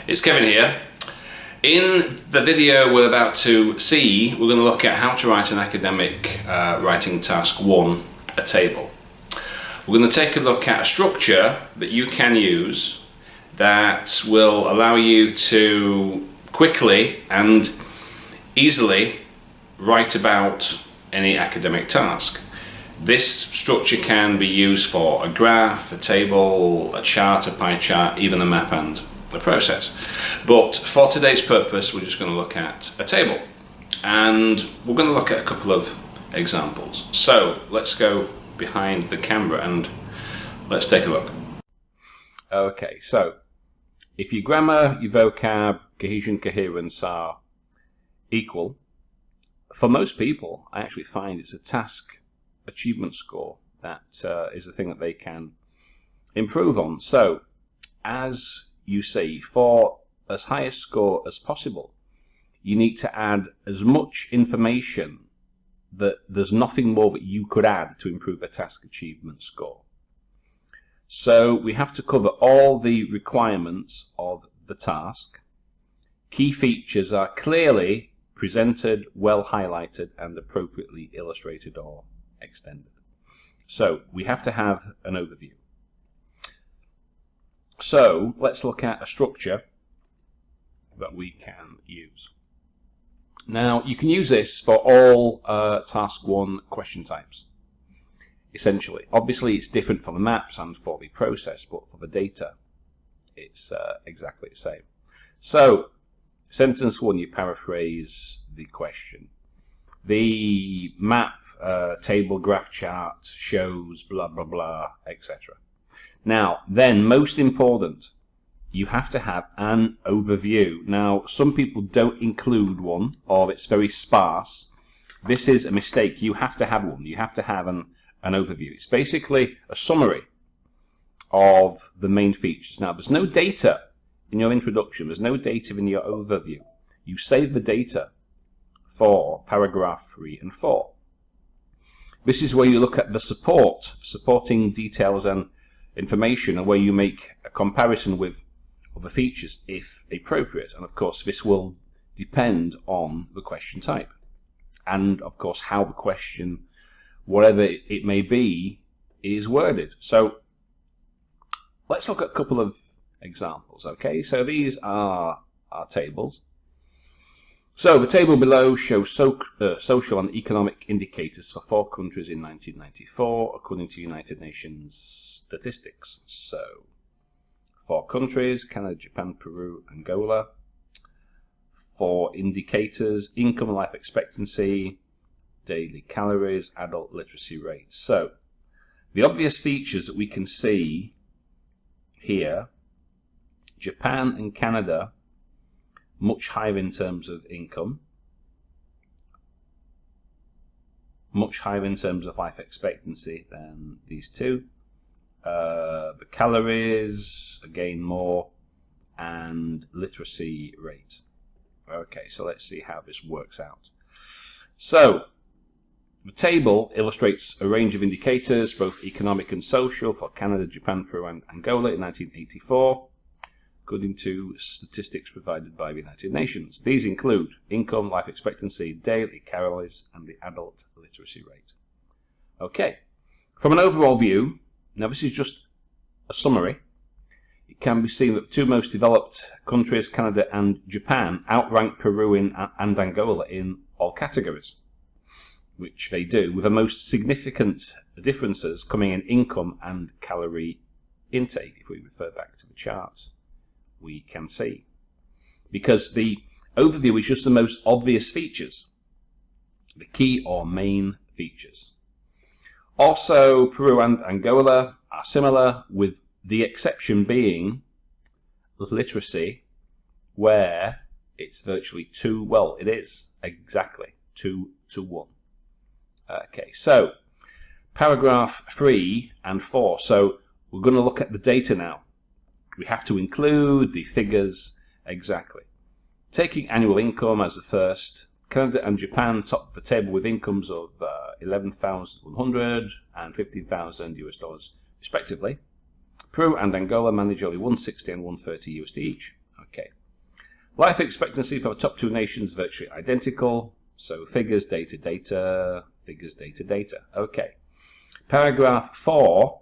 It's Kevin here. In the video we're about to see, we're going to look at how to write an academic writing task 1, a table. We're going to take a look at a structure that you can use that will allow you to quickly and easily write about any academic task. This structure can be used for a graph, a table, a chart, a pie chart, even a map and a process. But for today's purpose, we're just going to look at a table. And we're going to look at a couple of examples. So let's go behind the camera and let's take a look. Okay, so if your grammar, your vocab, cohesion, coherence are equal, for most people, I actually find it's a task achievement score that is the thing that they can improve on. So, as you see, for as high a score as possible, you need to add as much information that there's nothing more that you could add to improve a task achievement score. So we have to cover all the requirements of the task. Key features are clearly presented, well highlighted, and appropriately illustrated or extended. So we have to have an overview. So let's look at a structure that we can use. Now you can use this for all task 1 question types. Essentially, obviously it's different for the maps and for the process, but for the data it's exactly the same. So sentence 1, you paraphrase the question. The map, table, graph, chart shows blah blah blah, etc. Now then, most important, you have to have an overview. Now some people don't include one, or it's very sparse. This is a mistake. You have to have one. You have to have an overview. It's basically a summary of the main features. Now there's no data in your introduction, there's no data in your overview. You save the data for paragraph 3 and 4. This is where you look at the supporting details and information, and where you make a comparison with other features if appropriate. And of course this will depend on the question type and of course how the question, whatever it may be, is worded. So let's look at a couple of examples. Okay, so these are our tables. So the table below shows social and economic indicators for 4 countries in 1994 according to United Nations statistics. So 4 countries: Canada, Japan, Peru, Angola. 4 indicators: income, life expectancy, daily calories, adult literacy rates. So the obvious features that we can see here: Japan and Canada much higher in terms of income, much higher in terms of life expectancy than these two. The calories, again, more, and literacy rate. Okay, so let's see how this works out. So the table illustrates a range of indicators, both economic and social, for Canada, Japan, Peru, and Angola in 1984, according to statistics provided by the United Nations. These include income, life expectancy, daily calories, and the adult literacy rate. Okay, from an overall view, now this is just a summary, it can be seen that the 2 most developed countries, Canada and Japan, outrank Peru and Angola in all categories, which they do, with the most significant differences coming in income and calorie intake. If we refer back to the chart, we can see, because the overview is just the most obvious features, the key or main features. Also, Peru and Angola are similar, with the exception being literacy, where it's virtually 2, well, it is exactly 2 to 1. Okay, so paragraph 3 and 4. So we're going to look at the data now. We have to include the figures exactly. Taking annual income as the first, Canada and Japan top the table with incomes of $11,100 and $15,000 respectively. Peru and Angola manage only $160 and $130 each. Okay, Life expectancy for the top two nations virtually identical. So figures, data, data, figures, data, data. Okay. Paragraph 4.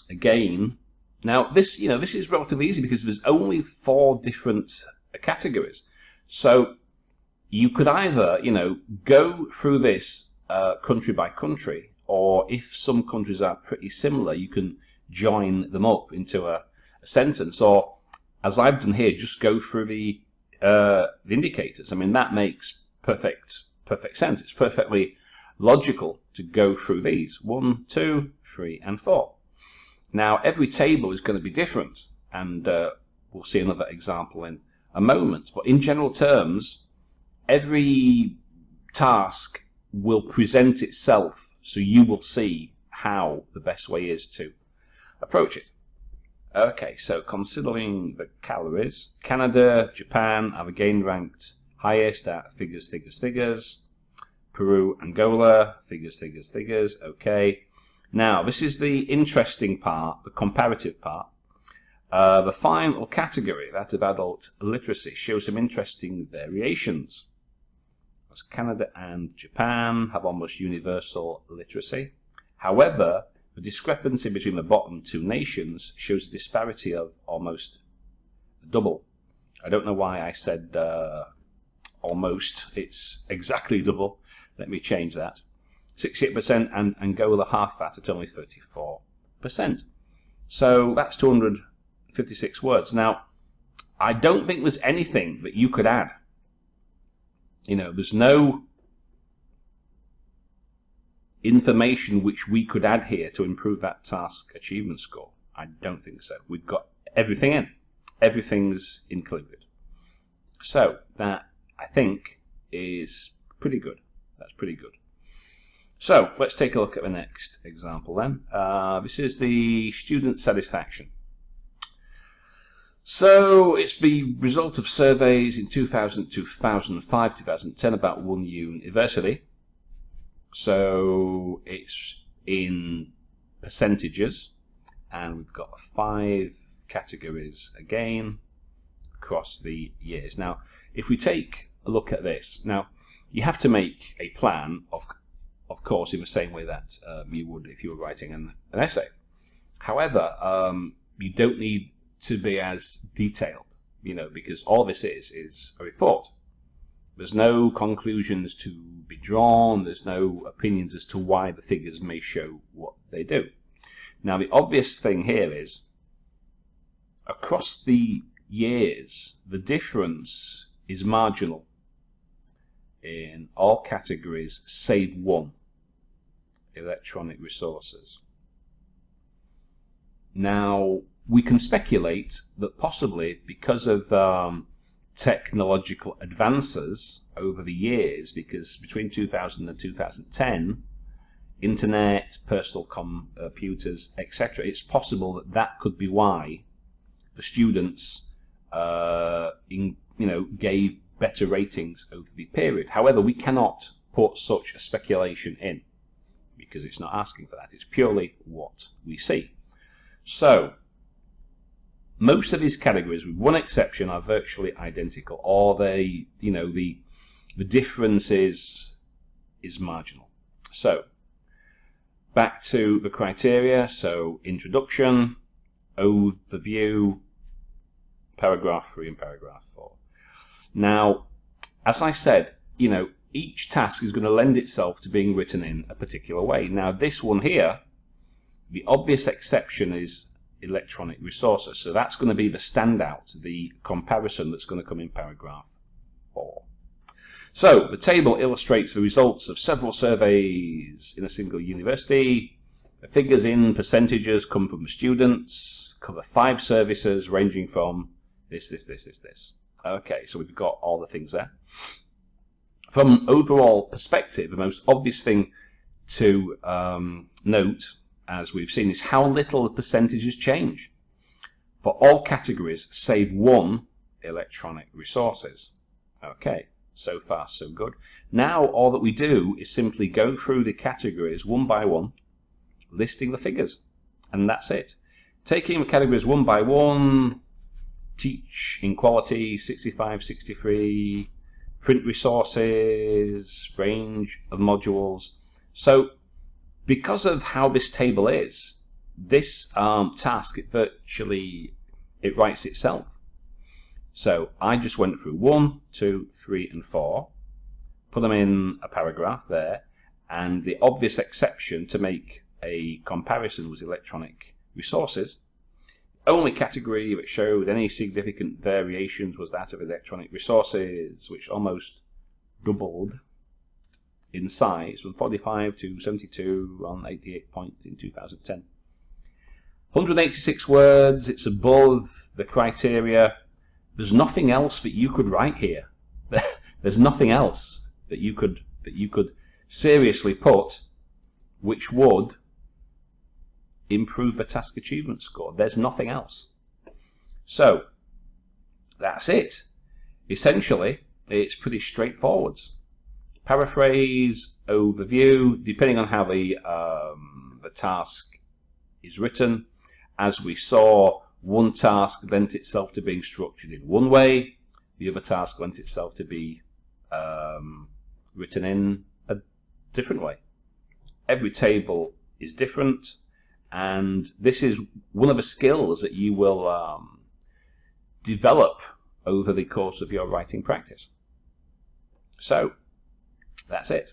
Again. Now this is relatively easy because there's only 4 different categories. So you could either, go through this country by country, or if some countries are pretty similar, you can join them up into a sentence, or as I've done here, just go through the indicators. I mean, that makes perfect sense. It's perfectly logical to go through these 1, 2, 3, and 4. Now, every table is going to be different, and we'll see another example in a moment. But in general terms, every task will present itself, so you will see how the best way is to approach it. Okay, so considering the calories, Canada, Japan have again ranked highest at figures, figures, figures. Peru, Angola, figures, figures, figures. Okay. Now, this is the interesting part, the comparative part. The final category, that of adult literacy, shows some interesting variations. As Canada and Japan have almost universal literacy. However, the discrepancy between the bottom 2 nations shows a disparity of almost double. I don't know why I said almost. It's exactly double. Let me change that. 68% and Angola half that at only 34%. So that's 256 words. Now, I don't think there's anything that you could add. There's no information which we could add here to improve that task achievement score. I don't think so. We've got everything in. Everything's included. So that, I think, is pretty good. That's pretty good. So let's take a look at the next example then. This is the student satisfaction. So it's the result of surveys in 2000, 2005, 2010 about one university. So it's in percentages, and we've got 5 categories again across the years. Now, if we take a look at this, now you have to make a plan, of course, in the same way that you would if you were writing an essay. However, you don't need to be as detailed, because all this is a report. There's no conclusions to be drawn. There's no opinions as to why the figures may show what they do. Now, the obvious thing here is, across the years, the difference is marginal in all categories save one, electronic resources. Now, we can speculate that possibly because of technological advances over the years, because between 2000 and 2010, internet, personal computers, etc., it's possible that that could be why the students gave better ratings over the period. However, we cannot put such a speculation in because it's not asking for that. It's purely what we see. So most of these categories, with one exception, are virtually identical, or they, the difference is marginal. So back to the criteria. So introduction, overview, paragraph 3 and paragraph 4. Now, as I said, each task is going to lend itself to being written in a particular way. Now, this one here, the obvious exception is electronic resources. So that's going to be the standout, the comparison that's going to come in paragraph 4. So the table illustrates the results of several surveys in a single university. The figures in percentages come from the students, cover 5 services ranging from this. Okay, so we've got all the things there. From an overall perspective, the most obvious thing to note, as we've seen, is how little the percentages change for all categories save one, electronic resources. Okay, so far so good. Now all that we do is simply go through the categories one by one, listing the figures, and that's it. Taking the categories one by one teach in quality, 65, 63, print resources, range of modules. So because of how this table is, this task, it writes itself. So I just went through 1, 2, 3, and 4, put them in a paragraph there, and the obvious exception to make a comparison was electronic resources. The only category that showed any significant variations was that of electronic resources, which almost doubled in size from 45 to 72 on 88 points in 2010. 186 words, it's above the criteria. There's nothing else that you could write here. There's nothing else that you could seriously put which would improve the task achievement score. There's nothing else. So that's it. Essentially, it's pretty straightforward. Paraphrase, overview, depending on how the task is written. As we saw, one task lent itself to being structured in one way, the other task lent itself to be written in a different way. Every table is different, and this is one of the skills that you will develop over the course of your writing practice. So that's it.